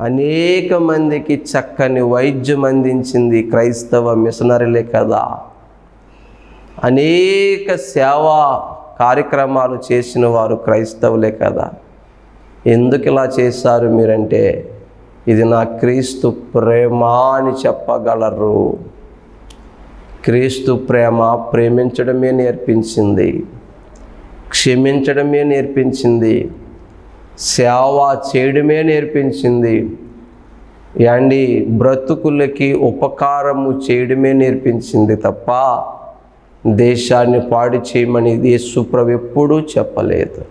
అనేక మందికి చక్కని వైద్యం అందించింది క్రైస్తవ మిషనరీలే కదా. అనేక సేవా కార్యక్రమాలు చేసిన వారు క్రైస్తవులే కదా. ఎందుకు ఇలా చేశారు మీరంటే, ఇది నా క్రీస్తు ప్రేమ అని చెప్పగలరు. క్రీస్తు ప్రేమ ప్రేమించడమే నేర్పించింది, క్షమించడమే నేర్పించింది, సేవ చేయడమే నేర్పించింది. యాండి బ్రతుకులకి ఉపకారము చేయడమే నేర్పించింది తప్ప దేశాన్ని పాడు చేయమని యేసుప్రభు ఎప్పుడూ చెప్పలేదు.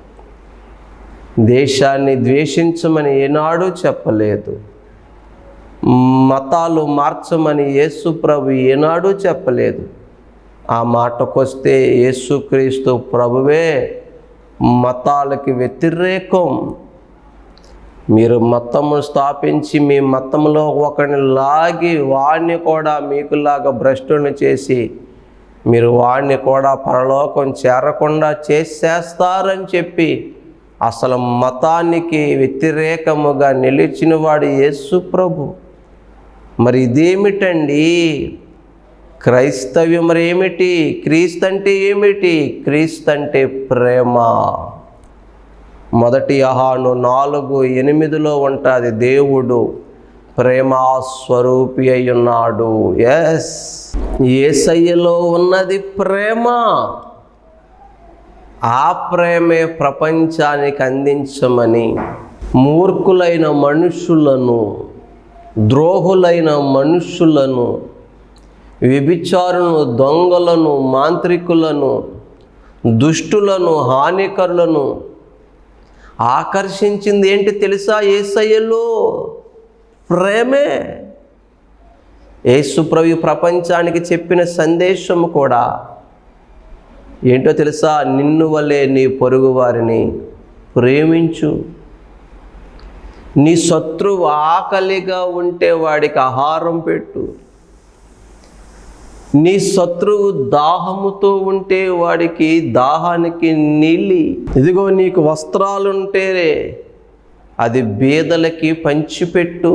దేశాన్ని ద్వేషించమని ఏనాడూ చెప్పలేదు. మతాలు మార్చమని యేసుప్రభు ఏనాడూ చెప్పలేదు. ఆ మాటకొస్తే యేసుక్రీస్తు ప్రభువే మతాలకి వ్యతిరేకం. మీరు మతము స్థాపించి మీ మతంలో ఒకరిని లాగి వాడిని కూడా మీకులాగా భ్రష్టుని చేసి మీరు వాడిని కూడా పరలోకం చేరకుండా చేసేస్తారని చెప్పి అసలు మతానికి వ్యతిరేకముగా నిలిచిన వాడు యేసు ప్రభు. మరి ఇదేమిటండి క్రైస్తవ్యం? మరి ఏమిటి క్రీస్తు అంటే? ఏమిటి క్రీస్తు అంటే? ప్రేమ. మొదటి యోహాను 4:8 ఉంటుంది, దేవుడు ప్రేమస్వరూపి అయి ఉన్నాడు. ఎస్, యేసయ్యలో ఉన్నది ప్రేమ. ఆ ప్రేమే ప్రపంచానికి అందించమని మూర్ఖులైన మనుషులను, ద్రోహులైన మనుషులను, వ్యభిచారులను, దొంగలను, మాంత్రికులను, దుష్టులను, హానికరులను ఆకర్షించింది ఏంటి తెలుసా? యేసయ్యలో ప్రేమే. యేసుప్రభు ప్రపంచానికి చెప్పిన సందేశము కూడా ఏంటో తెలుసా? నిన్ను వలె నీ పొరుగు వారిని ప్రేమించు. నీ శత్రువు ఆకలిగా ఉంటే వాడికి ఆహారం పెట్టు. నీ శత్రువు దాహముతో ఉంటే వాడికి దాహానికి నీళ్ళు. ఇదిగో నీకు వస్త్రాలుంటే అది బీదలకి పంచిపెట్టు.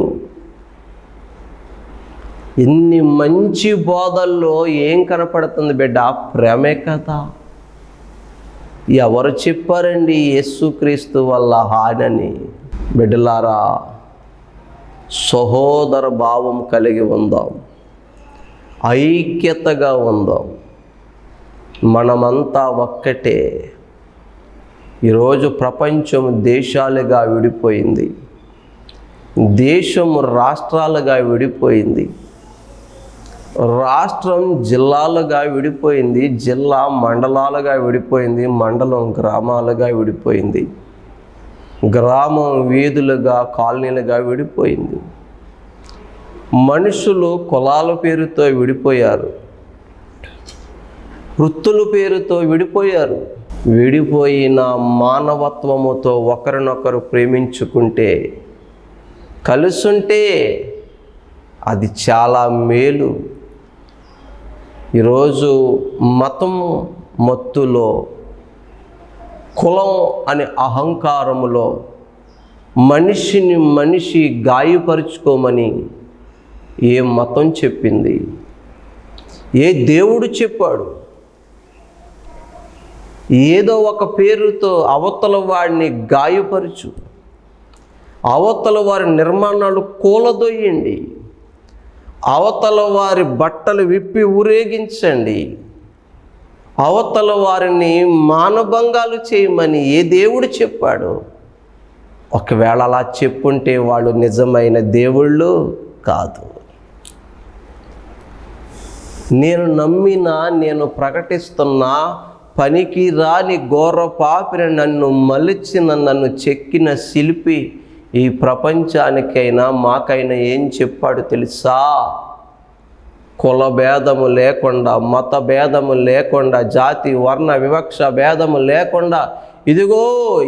ఇన్ని మంచి బోధల్లో ఏం కనపడుతుంది బిడ్డ? ప్రేమే కదా. ఎవరు చెప్పారండి యేసుక్రీస్తు వల్ల హానని? బిడ్డలారా, సహోదర భావం కలిగి ఉందాం, ఐక్యతగా ఉందాం. మనమంతా ఒక్కటే. ఈరోజు ప్రపంచం దేశాలుగా విడిపోయింది, దేశము రాష్ట్రాలుగా విడిపోయింది, రాష్ట్రం జిల్లాలుగా విడిపోయింది, జిల్లా మండలాలుగా విడిపోయింది, మండలం గ్రామాలుగా విడిపోయింది, గ్రామం వీధులుగా కాలనీలుగా విడిపోయింది. మనుషులు కులాల పేరుతో విడిపోయారు, వృత్తుల పేరుతో విడిపోయారు. విడిపోయిన మానవత్వముతో ఒకరినొకరు ప్రేమించుకుంటే, కలుసుంటే అది చాలా మేలు. ఈరోజు మతం మత్తులో, కులం అనే అహంకారములో మనిషిని మనిషి గాయపరుచుకోమని ఏ మతం చెప్పింది? ఏ దేవుడు చెప్పాడు? ఏదో ఒక పేరుతో అవతల వాడిని గాయపరచు, అవతల వారి నిర్మాణాలు కూలదొయ్యండి, అవతల వారి బట్టలు విప్పి ఊరేగించండి, అవతల వారిని మానభంగాలు చేయమని ఏ దేవుడు చెప్పాడు? ఒకవేళ అలా చెప్పుంటే వాళ్ళు నిజమైన దేవుళ్ళు కాదు. నేను నమ్మిన, నేను ప్రకటిస్తున్నా పనికి రాని ఘోర పాపిని, నన్ను మలిచిన, నన్ను చెక్కిన శిల్పి ఈ ప్రపంచానికైనా మాకైనా ఏం చెప్పాడు తెలుసా? కుల భేదము లేకుండా, మత భేదము లేకుండా, జాతి వర్ణ వివక్ష భేదము లేకుండా, ఇదిగో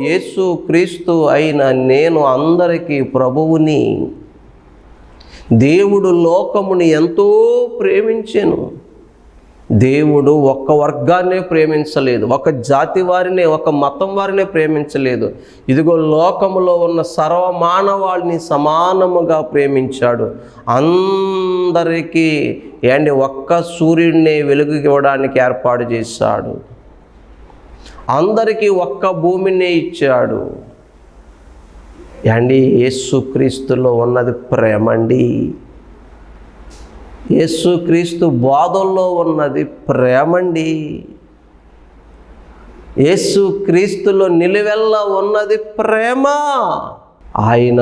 యేసు క్రీస్తు అయిన నేను అందరికీ ప్రభువుని. దేవుడు లోకముని ఎంతో ప్రేమించెను, దేవుడు ఒక్క వర్గాన్నే ప్రేమించలేదు, ఒక జాతి వారినే, ఒక మతం వారినే ప్రేమించలేదు. ఇదిగో లోకములో ఉన్న సర్వమానవాళిని సమానముగా ప్రేమించాడు. అందరికీ ఒక్క సూర్యుడిని వెలుగు ఇవ్వడానికి ఏర్పాటు చేశాడు. అందరికీ ఒక్క భూమిని ఇచ్చాడు. యేసుక్రీస్తులో ఉన్నది ప్రేమండి. యేసుక్రీస్తు బోధల్లో ఉన్నది ప్రేమండి. యేసుక్రీస్తులో నిలువెల్లా ఉన్నది ప్రేమ. ఆయన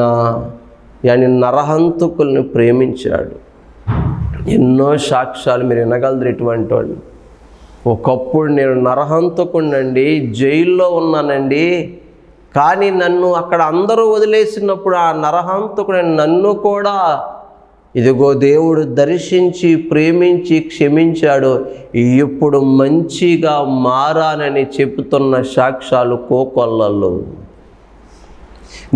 నరహంతకుల్ని ప్రేమించాడు. ఎన్నో సాక్ష్యాలు మీరు వినగలరు ఇటువంటి వాళ్ళు. ఒకప్పుడు నేను నరహంతకుడినండి, జైల్లో ఉన్నానండి, కానీ నన్ను అక్కడ అందరూ వదిలేసినప్పుడు ఆ నరహంతకుడు నన్ను కూడా ఇదిగో దేవుడు దర్శించి ప్రేమించి క్షమించాడు, ఇప్పుడు మంచిగా మారానని చెబుతున్న సాక్ష్యాలు కోకొల్లలు.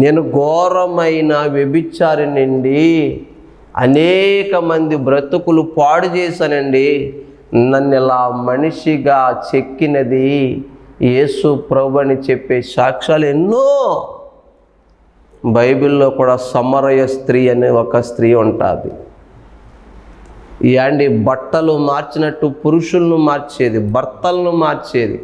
నేను ఘోరమైన వ్యభిచారినండి, అనేక మంది బ్రతుకులు పాడు చేశానండి, నన్ను ఇలా మనిషిగా చెక్కినది యేసు ప్రభు అని చెప్పే సాక్ష్యాలు ఎన్నో. బైబిల్లో కూడా సమరయ స్త్రీ అనే ఒక స్త్రీ ఉంటుంది. బట్టలు మార్చినట్టు పురుషులను మార్చేది, భర్తలను మార్చేది.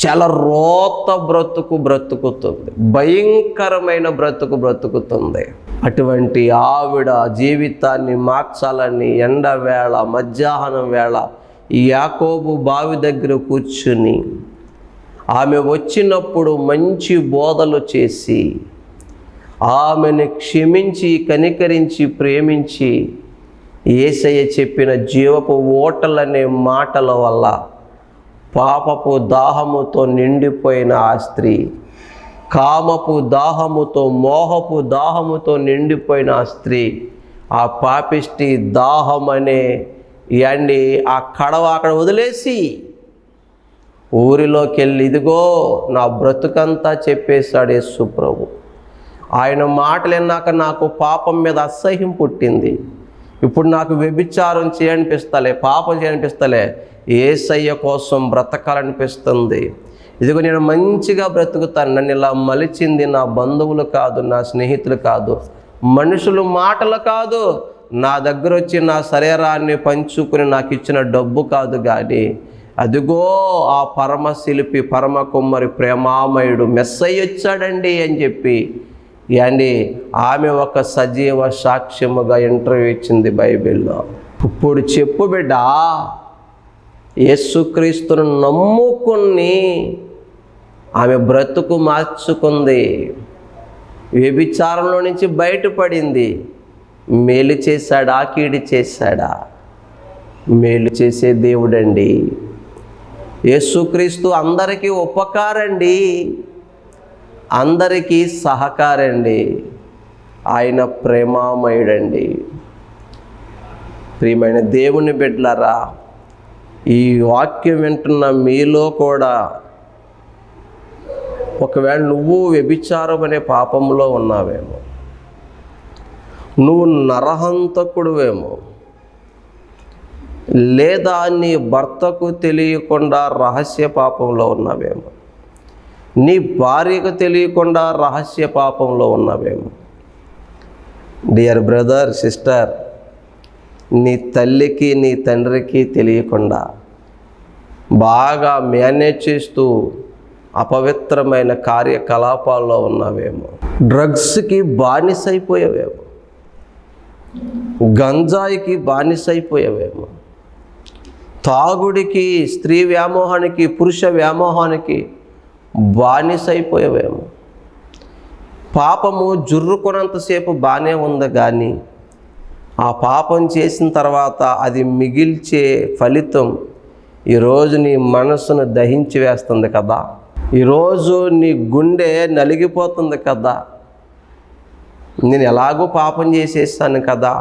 చాలా రోత బ్రతుకుతుంది, భయంకరమైన బ్రతుకుతుంది. అటువంటి ఆవిడ జీవితాన్ని మార్చాలని ఎండవేళ మధ్యాహ్నం వేళ యాకోబు బావి దగ్గర కూర్చుని ఆమె వచ్చినప్పుడు మంచి బోధలు చేసి ఆమెను క్షమించి కనికరించి ప్రేమించి యేసయ్య చెప్పిన జీవపు ఓటలనే మాటల వల్ల పాపపు దాహముతో నిండిపోయిన ఆ స్త్రీ, కామపు దాహముతో మోహపు దాహముతో నిండిపోయిన ఆ స్త్రీ, ఆ పాపిష్టి దాహమనే ఆ కడవ అక్కడ వదిలేసి ఊరిలోకి వెళ్ళి ఇదిగో నా బ్రతుకంతా చెప్పేశాడు యేసు ప్రభు. ఆయన మాటలు విన్నాక నాకు పాపం మీద అసహ్యం పుట్టింది. ఇప్పుడు నాకు వ్యభిచారం చేయనిపిస్తలే, పాపం చేయనిపిస్తలే, యేసయ్య కోసం బ్రతకాలనిపిస్తుంది. ఇదిగో నేను మంచిగా బ్రతుకుతాను. నన్ను ఇలా మలిచింది నా బంధువులు కాదు, నా స్నేహితులు కాదు, మనుషులు మాటలు కాదు, నా దగ్గర వచ్చి నా శరీరాన్ని పంచుకుని నాకు ఇచ్చిన డబ్బు కాదు, కానీ అదిగో ఆ పరమశిల్పి పరమ కుమ్మరి ప్రేమామయుడు మెస్సయ్య వచ్చాడండి అని చెప్పి ఆమె ఒక సజీవ సాక్ష్యముగా ఇంటర్వ్యూ ఇచ్చింది బైబిల్లో. ఇప్పుడు చెప్పు బిడ్డ, యేసుక్రీస్తును నమ్ముకుని ఆమె బ్రతుకు మార్చుకుంది, వ్యభిచారంలో నుంచి బయటపడింది. మేలు చేశాడా కీడు చేశాడా? మేలు చేసే దేవుడండి. యేసుక్రీస్తు అందరికీ ఉపకారండి, అందరికీ సహకారండి. ఆయన ప్రేమామయుడండి. ప్రియమైన దేవుని బిడ్డలారా, ఈ వాక్యం వింటున్న మీలో కూడా ఒకవేళ నువ్వు వ్యభిచారం అనే పాపంలో ఉన్నావేమో, నువ్వు నరహంతకుడువేమో, లేదా నీ భర్తకు తెలియకుండా రహస్య పాపంలో ఉన్నావేమో, నీ భార్యకు తెలియకుండా రహస్య పాపంలో ఉన్నావేమో. డియర్ బ్రదర్, సిస్టర్, నీ తల్లికి నీ తండ్రికి తెలియకుండా బాగా మేనేజ్ చేస్తూ అపవిత్రమైన కార్యకలాపాల్లో ఉన్నావేమో, డ్రగ్స్కి బానిసైపోయావేమో, గంజాయికి బానిసైపోయావేమో, తాగుడికి, స్త్రీ వ్యామోహానికి, పురుష వ్యామోహానికి బానిసైపోయావేమో. పాపము జుర్రుకున్నంతసేపు బాగానే ఉంది, కానీ ఆ పాపం చేసిన తర్వాత అది మిగిల్చే ఫలితం ఈరోజు నీ మనసును దహించి వేస్తుంది కదా, ఈరోజు నీ గుండె నలిగిపోతుంది కదా. నేను ఎలాగో పాపం చేసేసాను కదా,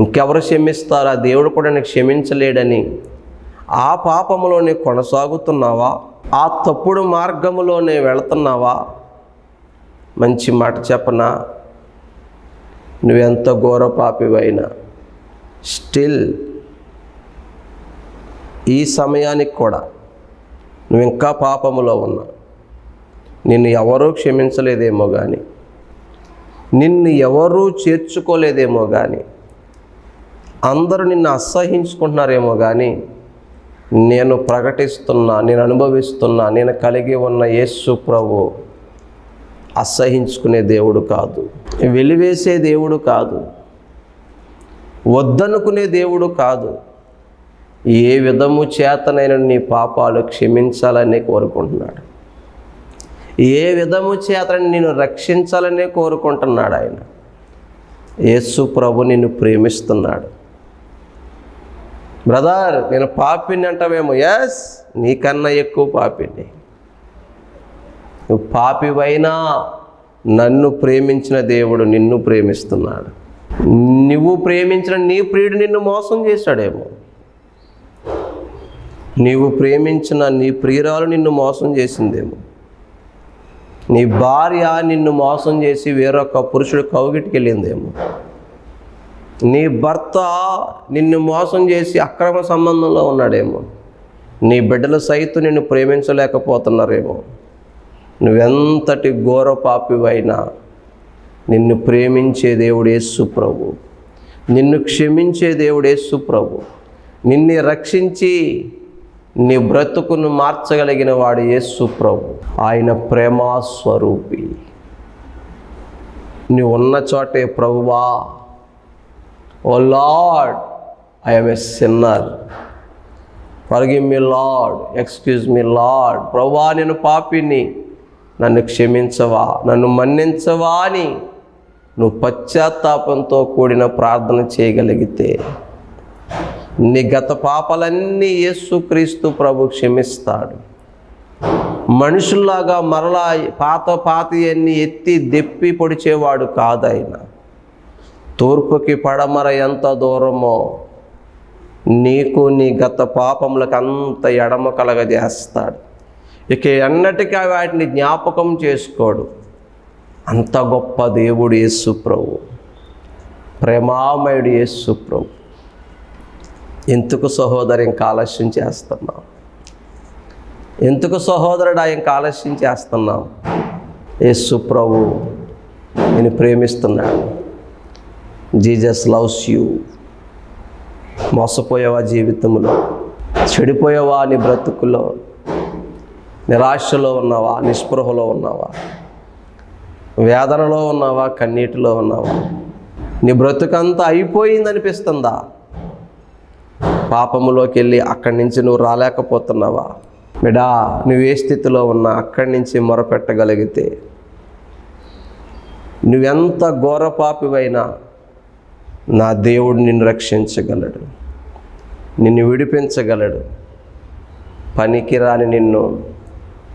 ఇంకెవరు క్షమిస్తారు, ఆ దేవుడు కూడా నీకు క్షమించలేడని ఆ పాపములోనే కొనసాగుతున్నావా? ఆ తప్పుడు మార్గములోనే వెళుతున్నావా? మంచి మాట చెప్పనా, నువ్వెంత ఘోర పాపివైనా స్టిల్ ఈ సమయానికి కూడా నువ్వు ఇంకా పాపములో ఉన్నా, నిన్ను ఎవరూ క్షమించలేదేమో కానీ, నిన్ను ఎవరూ చేర్చుకోలేదేమో కానీ, అందరూ నిన్ను అసహించుకుంటున్నారేమో కానీ, నేను ప్రకటిస్తున్నా, నేను అనుభవిస్తున్నా, నేను కలిగి ఉన్న యేసు ప్రభు అసహించుకునే దేవుడు కాదు, వెలివేసే దేవుడు కాదు, వద్దనుకునే దేవుడు కాదు. ఏ విధము చేతనైనా నీ పాపాలు క్షమించాలనే కోరుకుంటున్నాడు. ఏ విధము చేతనైనా నిన్ను రక్షించాలనే కోరుకుంటున్నాడు ఆయన. యేసు ప్రభు నిన్ను ప్రేమిస్తున్నాడు. బ్రదర్, నేను పాపిని అంటావేమో. ఎస్, నీకన్నా ఎక్కువ పాపిని. నువ్వు పాపివైనా నన్ను ప్రేమించిన దేవుడు నిన్ను ప్రేమిస్తున్నాడు. నువ్వు ప్రేమించిన నీ ప్రియుడు నిన్ను మోసం చేశాడేమో. నీవు ప్రేమించిన నీ ప్రియురాలు నిన్ను మోసం చేసిందేమో. నీ భార్య నిన్ను మోసం చేసి వేరొక పురుషుడు కౌగిటికి వెళ్ళిందేమో. నీ భర్త నిన్ను మోసం చేసి అక్రమ సంబంధంలో ఉన్నాడేమో. నీ బిడ్డలు సైతం నిన్ను ప్రేమించలేకపోతున్నారేమో. నువ్వెంతటి ఘోర పాపివైనా నిన్ను ప్రేమించే దేవుడు యేసు ప్రభు, నిన్ను క్షమించే దేవుడు యేసు ప్రభు, నిన్ను రక్షించి నీ బ్రతుకును మార్చగలిగిన వాడు యేసు ప్రభు. ఆయన ప్రేమా స్వరూపి. నువ్వు ఉన్న చోటే ప్రభువా, O Lord, I am a sinner, forgive me Lord, excuse me Lord. ప్రభువా, నేను పాపిని, నన్ను క్షమించవా, నన్ను మన్నించవా అని నువ్వు పశ్చాత్తాపంతో కూడిన ప్రార్థన చేయగలిగితే నీ గత పాపాలన్నీ యేసుక్రీస్తు ప్రభు క్షమిస్తాడు. మనుషుల్లాగా మరలా పాతయన్ని ఎత్తి దెప్పి పొడిచేవాడు కాదైనా. తూర్పుకి పడమర ఎంత దూరమో నీకు నీ గత పాపములకు అంత ఎడమ కలగజేస్తాడు. ఇక ఎన్నటికీ వాటిని జ్ఞాపకం చేసుకోడు. అంత గొప్ప దేవుడు యేసు ప్రభు, ప్రేమామయుడు యేసు ప్రభు. ఎందుకు సహోదరు ఇంకా ఆలస్యం చేస్తున్నాం? ఎందుకు సహోదరుడా ఇంకా ఆలస్యం చేస్తున్నాం? యేసు ప్రభు నేను ప్రేమిస్తున్నాడు. Jesus loves you. మోసపోయేవా జీవితంలో? చెడిపోయేవా నీ బ్రతుకులో? నిరాశలో ఉన్నావా? నిస్పృహలో ఉన్నావా? వేదనలో ఉన్నావా? కన్నీటిలో ఉన్నావా? నీ బ్రతుకంతా అయిపోయింది అనిపిస్తుందా? పాపములోకి వెళ్ళి అక్కడి నుంచి నువ్వు రాలేకపోతున్నావా? బిడా, నువ్వు ఏ స్థితిలో ఉన్నా అక్కడి నుంచి మొరపెట్టగలిగితే, నువ్వెంత ఘోర పాపివైనా నా దేవుడు నిన్ను రక్షించగలడు, నిన్ను విడిపించగలడు. పనికిరాని నిన్ను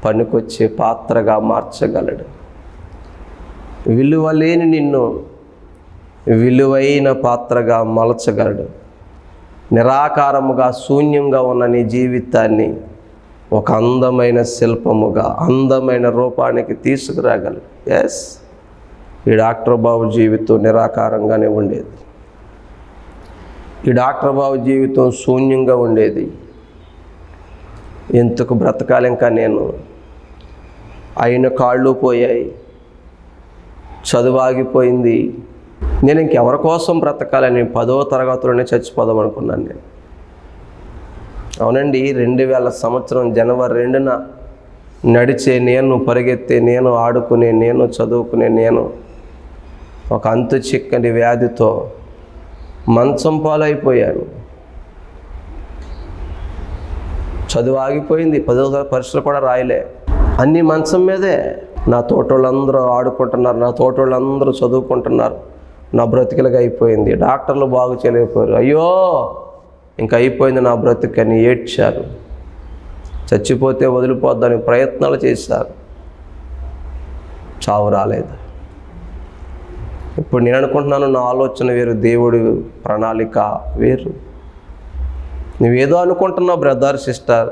పనికొచ్చే పాత్రగా మార్చగలడు. విలువలేని నిన్ను విలువైన పాత్రగా మలచగలడు. నిరాకారముగా శూన్యంగా ఉన్న నీ జీవితాన్ని ఒక అందమైన శిల్పముగా, అందమైన రూపానికి తీసుకురాగలడు. ఎస్, ఈ డాక్టర్ బాబు జీవితం నిరాకారంగానే ఉండేది. ఈ డాక్టర్ బాబు జీవితం శూన్యంగా ఉండేది. ఎందుకు బ్రతకాలి ఇంకా నేను? అయిన కాళ్ళు పోయాయి, చదువు ఆగిపోయింది. నేను ఇంకెవరి కోసం బ్రతకాలని 10వ తరగతిలోనే చచ్చిపోదాం అనుకున్నాను నేను. అవునండి, 2000 సంవత్సరం జనవరి 2న నడిచే నేను, పరిగెత్తే నేను, ఆడుకునే నేను, చదువుకునే నేను ఒక అంతు చిక్కని వ్యాధితో మంచం పాలైపోయాను. చదువు ఆగిపోయింది, 10వ పరీక్షలు కూడా రాయలే. అన్నీ మంచం మీదే. నా తోటోళ్ళందరూ ఆడుకుంటున్నారు, నా తోటోళ్ళందరూ చదువుకుంటున్నారు. నా బ్రతికలుగా అయిపోయింది. డాక్టర్లు బాగు చేయలేకపోయారు. అయ్యో ఇంకా అయిపోయింది నా బ్రతికని ఏడ్చారు. చచ్చిపోతే వదిలిపోద్దని ప్రయత్నాలు చేశారు. చావు రాలేదు. ఇప్పుడు నేను అనుకుంటున్నాను, నా ఆలోచన వేరు, దేవుడి ప్రణాళిక వేరు. నువ్వేదో అనుకుంటున్నావు బ్రదర్, సిస్టర్.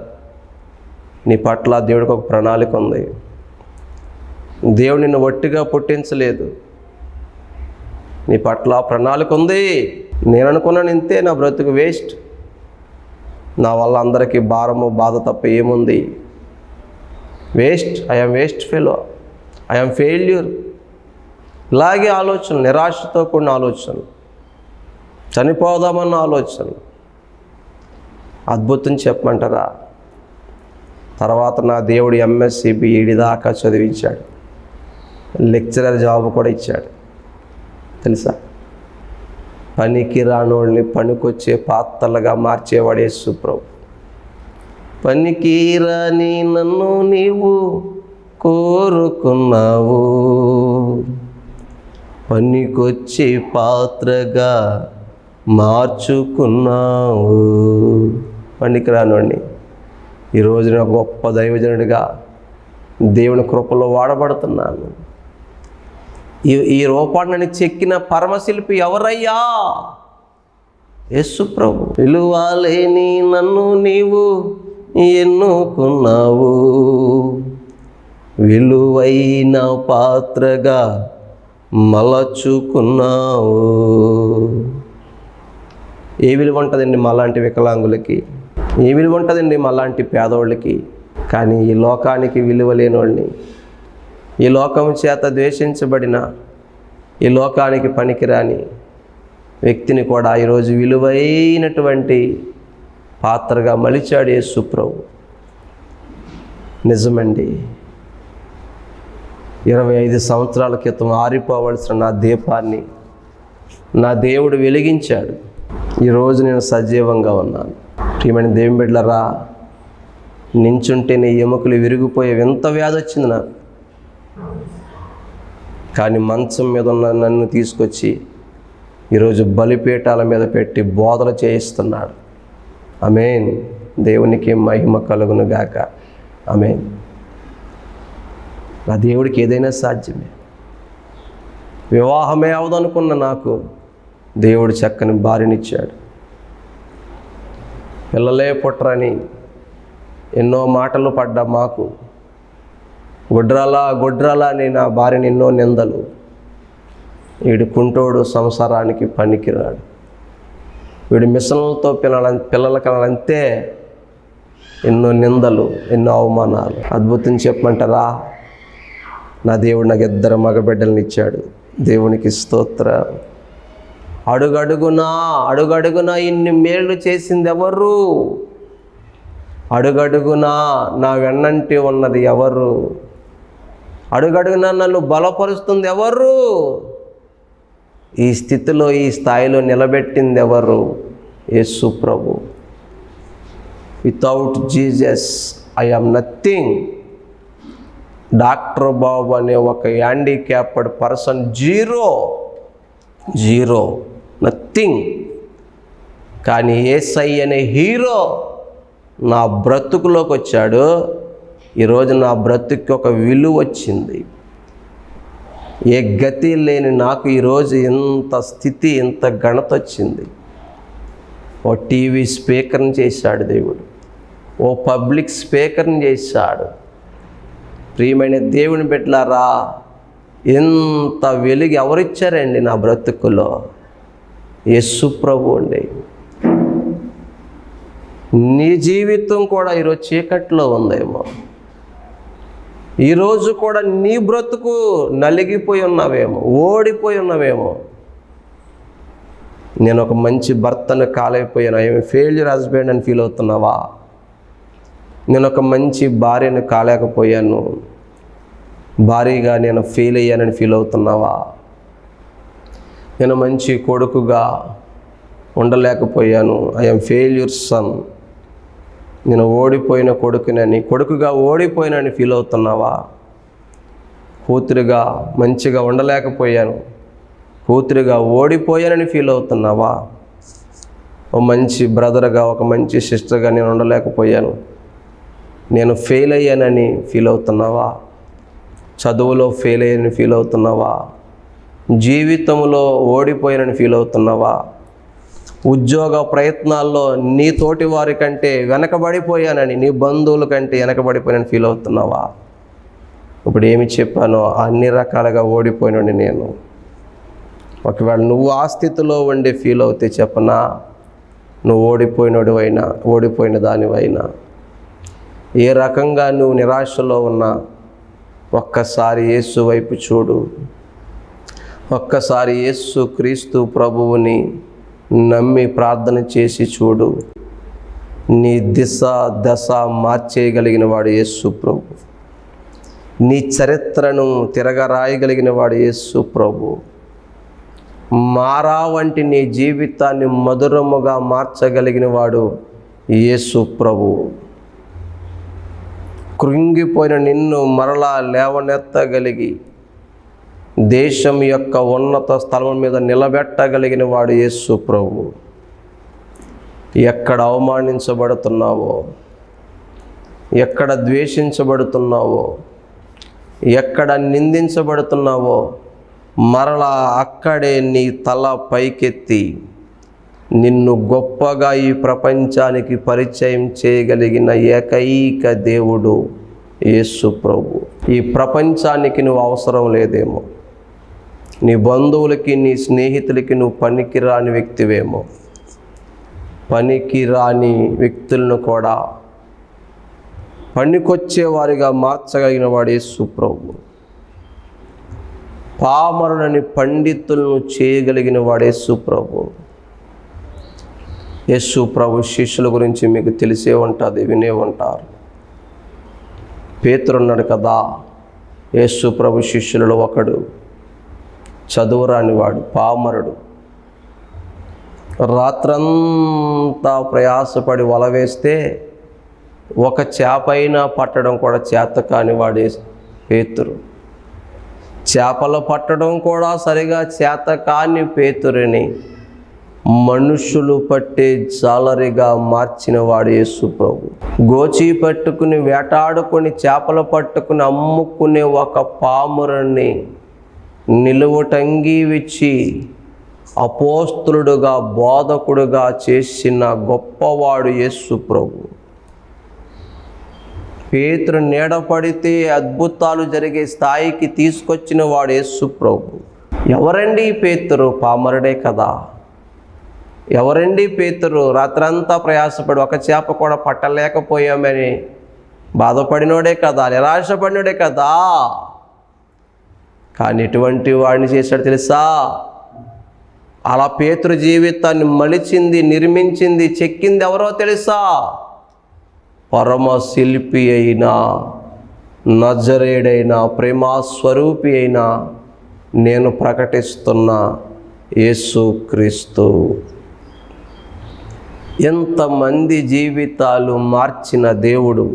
నీ పట్ల దేవుడికి ఒక ప్రణాళిక ఉంది. దేవుడు నిన్ను ఒట్టిగా పుట్టించలేదు. నీ పట్ల ప్రణాళిక ఉంది. నేను అనుకున్నాను ఇంతే, నా బ్రతుకు వేస్ట్. నా వల్ల అందరికీ భారము బాధ తప్ప ఏముంది, waste, I'm waste fellow, I'm failure. ఇలాగే ఆలోచనలు, నిరాశతో కూడిన ఆలోచనలు, చనిపోదామన్న ఆలోచనలు. అద్భుతం చెప్పమంటారా? తర్వాత నా దేవుడు ఎంఎస్సి బిఈడి దాకా చదివించాడు, లెక్చరర్ జాబ్ కూడా ఇచ్చాడు. తెలుసా? పనికి రానోళ్ళని పనికొచ్చే పాత్రలుగా మార్చేవాడు యేసు ప్రభు. పనికి రాని నన్ను నీవు కోరుకున్నావు, పనికొచ్చే పాత్రగా మార్చుకున్నావు. పనికి రానోడిని ఈరోజు నేను గొప్ప దైవజనుడిగా దేవుని కృపలో వాడబడుతున్నాను. ఈ రూపాన్ని చెక్కిన పరమశిల్పి ఎవరయ్యా? యేసు ప్రభు. విలువలేని నన్ను నీవు ఎన్నుకున్నావు, విలువైన పాత్రగా మలచుకున్నావు. ఏ విలువ ఉంటుందండి మాలాంటి వికలాంగులకి? ఏ విలువ ఉంటుందండి మాలాంటి పేదవాళ్ళకి? కానీ ఈ లోకానికి విలువ లేనివాడిని, ఈ లోకం చేత ద్వేషించబడిన, ఈ లోకానికి పనికిరాని వ్యక్తిని కూడా ఈరోజు విలువైనటువంటి పాత్రగా మలిచాడు యేసు ప్రభు. నిజమండి, 25 సంవత్సరాల క్రితం ఆరిపోవలసిన నా దీపాన్ని నా దేవుడు వెలిగించాడు. ఈరోజు నేను సజీవంగా ఉన్నాను. ప్రియమైన దేవుని బిడ్డలారా, నించుంటే నీ ఎముకలు విరిగిపోయే వింత వ్యాధి వచ్చింది నాకు. కానీ మంచం మీద ఉన్న నన్ను తీసుకొచ్చి ఈరోజు బలిపీఠాల మీద పెట్టి బోధలు చేయిస్తున్నాడు. ఆమేన్. దేవునికి మహిమ కలుగును గాక. ఆమేన్. నా దేవుడికి ఏదైనా సాధ్యమే. వివాహమే అవదనుకున్న నాకు దేవుడు చక్కని భార్యనిచ్చాడు. పిల్లలే పుట్టరని ఎన్నో మాటలు పడ్డా మాకు, గుడ్రాలా అని నా భార్యని ఎన్నో నిందలు. వీడు కుంటోడు, సంసారానికి పనికిరాడు, వీడు మిషన్లతో పిల్లల కనాలంతే ఎన్నో నిందలు, ఎన్నో అవమానాలు. అద్భుతం చెప్పమంటారా? నా దేవుడు నాకు 2 మగబిడ్డలను ఇచ్చాడు. దేవునికి స్తోత్రం. అడుగడుగునా ఇన్ని మేళ్ళు చేసింది ఎవరు? అడుగడుగునా నా వెన్నంటి ఉన్నది ఎవరు? అడుగడుగునా నన్ను బలపరుస్తుంది ఎవరు? ఈ స్థితిలో, ఈ స్థాయిలో నిలబెట్టింది ఎవరు? యేసు ప్రభు. Without Jesus I am nothing. Doctor Babu అనే ఒక హ్యాండిక్యాప్డ్ పర్సన్ జీరో, నథింగ్. కానీ యేసై అనే హీరో నా బ్రతుకులోకి వచ్చాడు. ఈరోజు నా బ్రతుకు ఒక విలువ వచ్చింది. ఏ గతి లేని నాకు ఈరోజు ఇంత స్థితి, ఇంత ఘనత వచ్చింది. ఓ టీవీ స్పీకర్ని చేశాడు దేవుడు, ఓ పబ్లిక్ స్పీకర్ని చేశాడు. ప్రియమైన దేవుని బిడ్డలారా, ఇంత వెలుగు ఎవరిచ్చారండి నా బ్రతుకులో? యేసు ప్రభు అండి. నీ జీవితం కూడా ఈరోజు చీకట్లో ఉందేమో. ఈరోజు కూడా నీ బ్రతుకు నలిగిపోయి ఉన్నావేమో, ఓడిపోయి ఉన్నావేమో. నేను ఒక మంచి భర్తను కాలేకపోయాను, ఏమి ఫెయిల్యూర్ హస్బెండ్ అని ఫీల్ అవుతున్నావా? నేను ఒక మంచి భార్యను కాలేకపోయాను, భార్యగా నేను ఫెయిల్ అయ్యానని ఫీల్ అవుతున్నావా? నేను మంచి కొడుకుగా ఉండలేకపోయాను, ఐఎమ్ ఫెయిల్యూర్ సన్, నేను ఓడిపోయిన కొడుకుగా ఓడిపోయినని ఫీల్ అవుతున్నావా? కూతురుగా మంచిగా ఉండలేకపోయాను, కూతురుగా ఓడిపోయానని ఫీల్ అవుతున్నావా? ఒక మంచి బ్రదర్గా, ఒక మంచి సిస్టర్గా నేను ఉండలేకపోయాను, నేను ఫెయిల్ అయ్యానని ఫీల్ అవుతున్నావా? చదువులో ఫెయిల్ అయ్యానని ఫీల్ అవుతున్నావా? జీవితంలో ఓడిపోయానని ఫీల్ అవుతున్నావా? ఉద్యోగ ప్రయత్నాల్లో నీ తోటి వారి కంటే వెనకబడిపోయానని, నీ బంధువుల కంటే వెనకబడిపోయానని ఫీల్ అవుతున్నావా? ఇప్పుడు ఏమి చెప్పానో అన్ని రకాలుగా ఓడిపోయినండి నేను. ఒకవేళ నువ్వు ఆ స్థితిలో ఉండి ఫీల్ అవుతే చెప్పనా, నువ్వు ఓడిపోయిన దానివైనా, ఏ రకంగా నువ్వు నిరాశలో ఉన్నా ఒక్కసారి యేసు వైపు చూడు. ఒక్కసారి యేసు క్రీస్తు ప్రభువుని నమ్మి ప్రార్థన చేసి చూడు. నీ దశ మార్చేయగలిగిన వాడు యేసు ప్రభు. నీ చరిత్రను తిరగరాయగలిగిన వాడు యేసు ప్రభు. మారా వంటి నీ జీవితాన్ని మధురముగా మార్చగలిగిన వాడు యేసు ప్రభు. కృంగిపోయిన నిన్ను మరలా లేవనెత్తగలిగి దేశం యొక్క ఉన్నత స్థలం మీద నిలబెట్టగలిగిన వాడు యేసు ప్రభు. ఎక్కడ అవమానించబడుతున్నావో, ఎక్కడ ద్వేషించబడుతున్నావో, ఎక్కడ నిందించబడుతున్నావో మరలా అక్కడే నీ తల పైకెత్తి నిన్ను గొప్పగా ఈ ప్రపంచానికి పరిచయం చేయగలిగిన ఏకైక దేవుడు యేసు ప్రభు. ఈ ప్రపంచానికి నువ్వు అవసరం లేదేమో, నీ బంధువులకి నీ స్నేహితులకి నువ్వు పనికిరాని వ్యక్తివేమో. పనికిరాని వ్యక్తులను కూడా పనికొచ్చేవారిగా మార్చగలిగిన వాడు యేసు ప్రభు. పామరులని పండితులను చేయగలిగిన వాడు యేసు ప్రభు. యేసు ప్రభు శిష్యుల గురించి మీకు తెలిసే ఉంటుంది, వినే ఉంటారు. పేతురు ఉన్నాడు కదా, యేసు ప్రభు శిష్యులలో ఒకడు. చదువురాని వాడు, పామరుడు. రాత్రంతా ప్రయాసపడి వల వేస్తే ఒక చేపైనా పట్టడం కూడా చేత కాని వాడే పేతురు. చేపలు పట్టడం కూడా సరిగా చేత కాని పేతురుని మనుషులు పట్టే జాలరిగా మార్చిన వాడు యేసు ప్రభు. గోచి పట్టుకుని వేటాడుకొని చేపలు పట్టుకుని అమ్ముకునే ఒక పామురుని నిలువుటంగి విచ్చి అపోస్తులుడుగా బోధకుడుగా చేసిన గొప్పవాడు యేసు ప్రభు. పేతురు నీడపడితే అద్భుతాలు జరిగే స్థాయికి తీసుకొచ్చిన వాడు యేసు ప్రభు. ఎవరండి పేతురు? పామరుడే కదా. ఎవరండి పేతురు? రాత్రంతా ప్రయాసపడి ఒక చేప కూడా పట్టలేకపోయామని బాధపడినోడే కదా, నిరాశపడినోడే కదా. కానీ ఎటువంటి వాడిని చేశాడు తెలుసా? అలా పేతురు జీవితాన్ని మలిచింది, నిర్మించింది, చెక్కింది ఎవరో తెలుసా? పరమ శిల్పి అయిన, నజరేయుడైన, ప్రేమస్వరూపి అయిన నేను ప్రకటిస్తున్న యేసు క్రీస్తు. ఎంతమంది జీవితాలు మార్చిన దేవుడు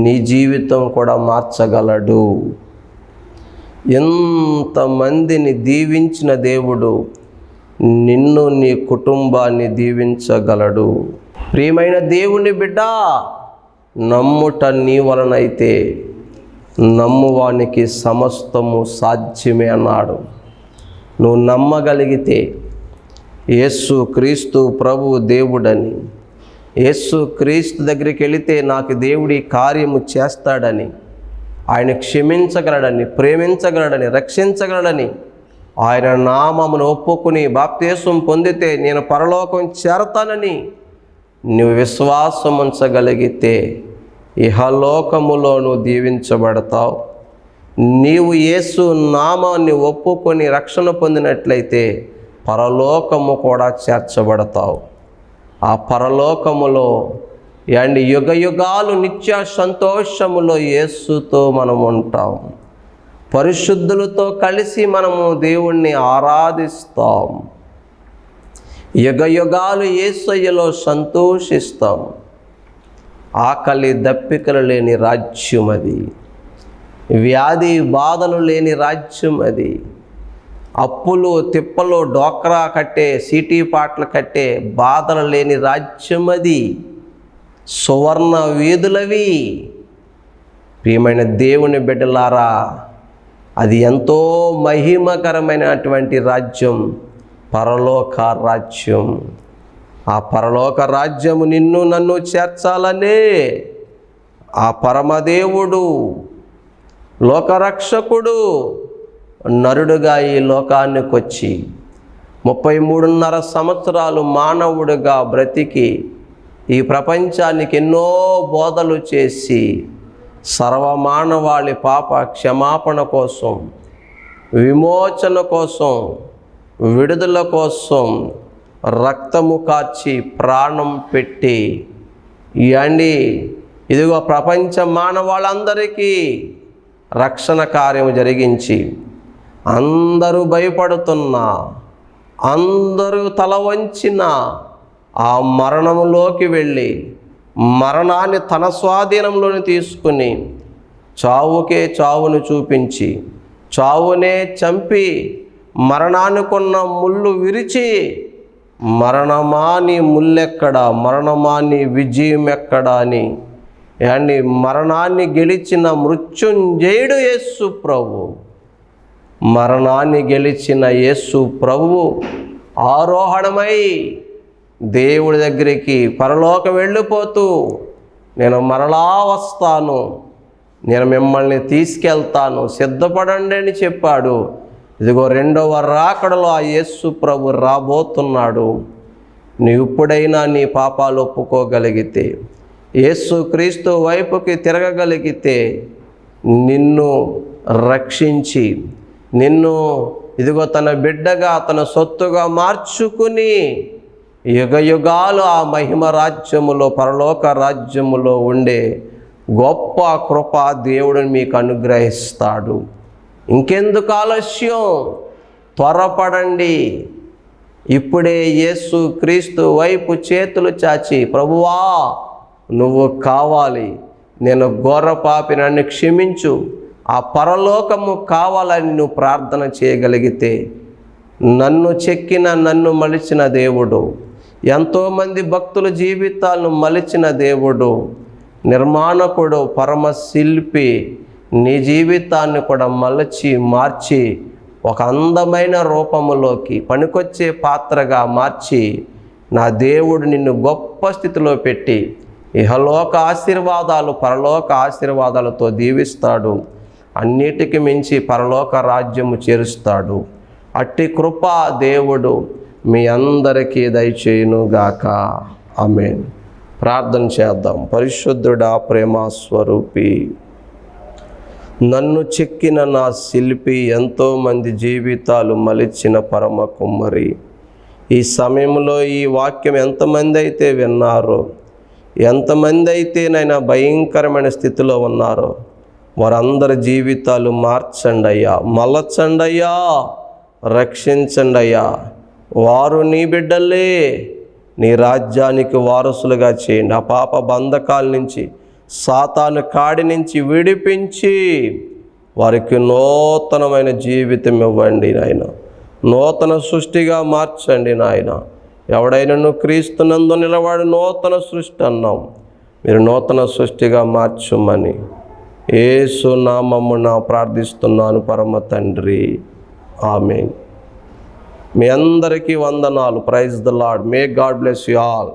నీ జీవితం కూడా మార్చగలడు. ఎంతమందిని దీవించిన దేవుడు నిన్ను, నీ కుటుంబాన్ని దీవించగలడు. ప్రియమైన దేవుని బిడ్డ, నమ్ముట నీ వలనైతే నమ్మువానికి సమస్తము సాధ్యమే అన్నాడు. నువ్వు నమ్మగలిగితే యేసు క్రీస్తు ప్రభు దేవుడని, యేసు క్రీస్తు దగ్గరికి వెళితే నాకు దేవుడి కార్యము చేస్తాడని, ఆయన క్షమించగలడని, ప్రేమించగలడని, రక్షించగలడని, ఆయన నామమును ఒప్పుకుని బాప్తిసం పొందితే నేను పరలోకం చేరతానని నువ్వు విశ్వాసం ఉంచగలిగితే ఇహలోకములో నువ్వు దీవించబడతావు. నీవు యేసు నామాన్ని ఒప్పుకొని రక్షణ పొందినట్లయితే పరలోకము కూడా చేర్చబడతావు. ఆ పరలోకములో యుగ యుగాలు నిత్య సంతోషములో యేసుతో మనం ఉంటాం. పరిశుద్ధులతో కలిసి మనము దేవుణ్ణి ఆరాధిస్తాం. యుగ యుగాలు యేసయ్యలో సంతోషిస్తాం. ఆకలి దప్పికలు లేని రాజ్యం అది. వ్యాధి బాధలు లేని రాజ్యం అది. అప్పులు తిప్పలు డోక్రా కట్టే, సీటీ పాటలు కట్టే బాధలు లేని రాజ్యం అది. సువర్ణ వీధులవి. ప్రియమైన దేవుని బిడ్డలారా, అది ఎంతో మహిమకరమైనటువంటి రాజ్యం, పరలోక రాజ్యం. ఆ పరలోక రాజ్యము నిన్ను నన్ను చేర్చాలనే ఆ పరమదేవుడు, లోకరక్షకుడు నరుడుగా ఈ లోకానికి వచ్చి 33.5 సంవత్సరాలు మానవుడిగా బ్రతికి ఈ ప్రపంచానికి ఎన్నో బోధలు చేసి సర్వమానవాళి పాప క్షమాపణ కోసం, విమోచన కోసం, విడుదల కోసం రక్తము కార్చి ప్రాణం పెట్టి ఇదిగో ప్రపంచ మానవాళ్ళందరికీ రక్షణ కార్యం జరిగించి అందరూ భయపడుతున్నా, అందరూ తల వంచిన ఆ మరణంలోకి వెళ్ళి మరణాన్ని తన స్వాధీనంలోని తీసుకుని చావుకే చావును చూపించి, చావునే చంపి, మరణానికున్న ముళ్ళు విరిచి, మరణమా నీ ముల్లెక్కడా, మరణమా నీ విజయం ఎక్కడా అని మరణాన్ని గెలిచిన మృత్యుంజయుడు యేసు ప్రభు, మరణాన్ని గెలిచిన యేసు ప్రభువు ఆరోహణమై దేవుడి దగ్గరికి పరలోకం వెళ్ళిపోతూ, నేను మరలా వస్తాను, నేను మిమ్మల్ని తీసుకెళ్తాను, సిద్ధపడండి అని చెప్పాడు. ఇదిగో రెండవ రాకడలో ఆ యేసు ప్రభు రాబోతున్నాడు. నీవు ఇప్పుడైనా నీ పాపాలు ఒప్పుకోగలిగితే, యేసు క్రీస్తు వైపుకి తిరగగలిగితే నిన్ను రక్షించి, నిన్ను ఇదిగో తన బిడ్డగా, తన సొత్తుగా మార్చుకుని యుగయుగాలు ఆ మహిమ రాజ్యములో, పరలోక రాజ్యములో ఉండే గొప్ప కృప దేవుడిని మీకు అనుగ్రహిస్తాడు. ఇంకెందుకు ఆలస్యం? త్వరపడండి. ఇప్పుడే యేసు క్రీస్తు వైపు చేతులు చాచి, ప్రభువా నువ్వు కావాలి, నేను ఘోర పాపి, నన్ను క్షమించు, ఆ పరలోకము కావాలని నువ్వు ప్రార్థన చేయగలిగితే, నన్ను చెక్కిన, నన్ను మలిచిన దేవుడు, ఎంతోమంది భక్తుల జీవితాలను మలిచిన దేవుడు, నిర్మాణకుడు, పరమశిల్పి, నీ జీవితాన్ని కూడా మలచి మార్చి ఒక అందమైన రూపములోకి, పనికొచ్చే పాత్రగా మార్చి, నా దేవుడు నిన్ను గొప్ప స్థితిలో పెట్టి ఇహలోక ఆశీర్వాదాలు, పరలోక ఆశీర్వాదాలతో దీవిస్తాడు. అన్నిటికి మించి పరలోక రాజ్యము చేరుస్తాడు. అట్టి కృప దేవుడు మీ అందరికీ దయచేయునుగాక. ఆమేన్. ప్రార్థన చేద్దాం. పరిశుద్ధుడా, ప్రేమ స్వరూపి, నన్ను చెక్కిన నా శిల్పి, ఎంతోమంది జీవితాలు మలిచిన పరమ కుమ్మరి, ఈ సమయంలో ఈ వాక్యం ఎంతమంది అయితే విన్నారో, ఎంతమంది అయితే నైనా భయంకరమైన స్థితిలో ఉన్నారో, వారందరి జీవితాలు మార్చండి అయ్యా, మలచండి అయ్యా, రక్షించండి అయ్యా. వారు నీ బిడ్డలే, నీ రాజ్యానికి వారసులుగా చేయండి. ఆ పాప బంధకాల నుంచి, సాతాను కాడి నుంచి విడిపించి వారికి నూతనమైన జీవితం ఇవ్వండి నాయన. నూతన సృష్టిగా మార్చండి నాయన. ఎవడైనా క్రీస్తునందు నిలవాడు నూతన సృష్టి అన్నాం. మీరు నూతన సృష్టిగా మార్చుమని యేసు నామమున ప్రార్థిస్తున్నాను పరమ తండ్రి. ఆమేన్. మీ అందరికీ వందనాలు. Praise the Lord. May God bless you all.